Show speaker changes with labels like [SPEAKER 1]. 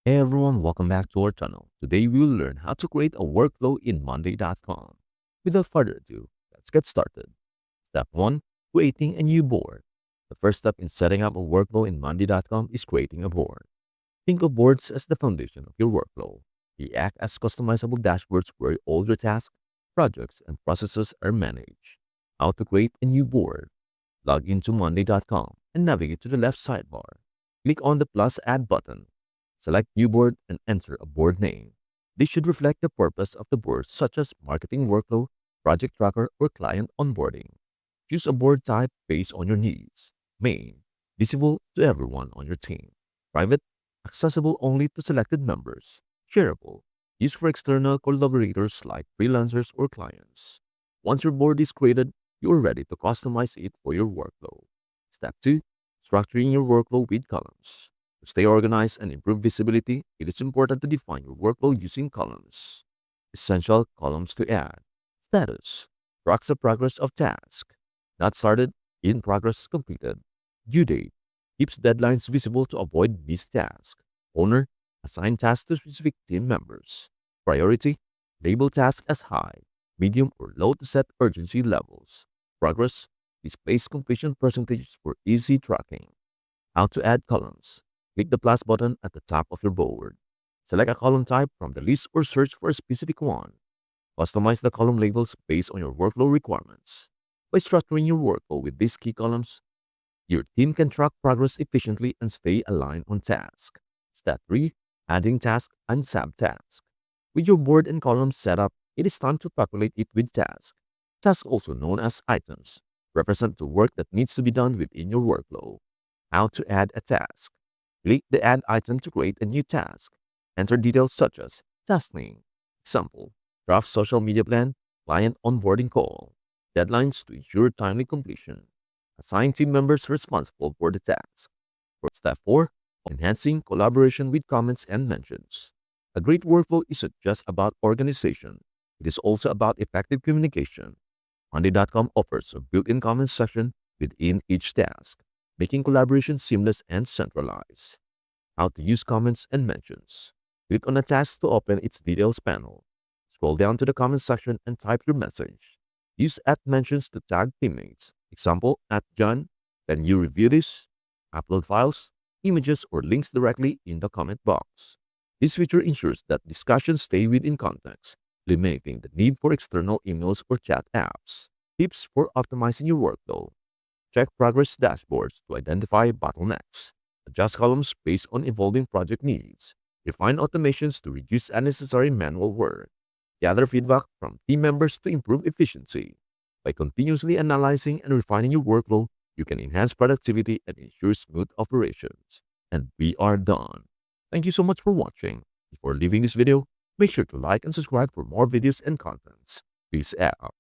[SPEAKER 1] Hey everyone, welcome back to our channel. Today we will learn how to create a workflow in Monday.com. Without further ado, let's get started. Step 1. Creating a new board. The first step in setting up a workflow in Monday.com is creating a board. Think of boards as the foundation of your workflow. They act as customizable dashboards where all your tasks, projects, and processes are managed. How to create a new board. Log into Monday.com and navigate to the left sidebar. Click on the plus add button. Select New Board and enter a board name. This should reflect the purpose of the board, such as marketing workflow, project tracker, or client onboarding. Choose a board type based on your needs. Main, visible to everyone on your team. Private, accessible only to selected members. Shareable, used for external collaborators like freelancers or clients. Once your board is created, you are ready to customize it for your workflow. Step 2. Structuring your workflow with columns. To stay organized and improve visibility, it is important to define your workflow using columns. Essential columns to add. Status. Tracks the progress of task. Not started, in progress, completed. Due date. Keeps deadlines visible to avoid missed tasks. Owner. Assign tasks to specific team members. Priority. Label tasks as high, medium, or low to set urgency levels. Progress. Displays completion percentages for easy tracking. How to add columns. Click the plus button at the top of your board. Select a column type from the list or search for a specific one. Customize the column labels based on your workflow requirements. By structuring your workflow with these key columns, your team can track progress efficiently and stay aligned on task. Step 3. Adding task and subtask. With your board and columns set up, it is time to populate it with tasks. Tasks, also known as items, represent the work that needs to be done within your workflow. How to add a task. Click the Add item to create a new task. Enter details such as task name, example, draft social media plan, client onboarding call, deadlines to ensure timely completion. Assign team members responsible for the task. For step 4, enhancing collaboration with comments and mentions. A great workflow isn't just about organization, it is also about effective communication. Monday.com offers a built-in comments section within each task, making collaboration seamless and centralized. How to use comments and mentions. Click on a task to open its details panel. Scroll down to the comments section and type your message. Use @mentions to tag teammates. Example, @John. Can you review this? Upload files, images, or links directly in the comment box. This feature ensures that discussions stay within context, eliminating the need for external emails or chat apps. Tips for optimizing your workflow. Check progress dashboards to identify bottlenecks. Adjust columns based on evolving project needs. Refine automations to reduce unnecessary manual work. Gather feedback from team members to improve efficiency. By continuously analyzing and refining your workflow, you can enhance productivity and ensure smooth operations. And we are done. Thank you so much for watching. Before leaving this video, make sure to like and subscribe for more videos and contents. Peace out.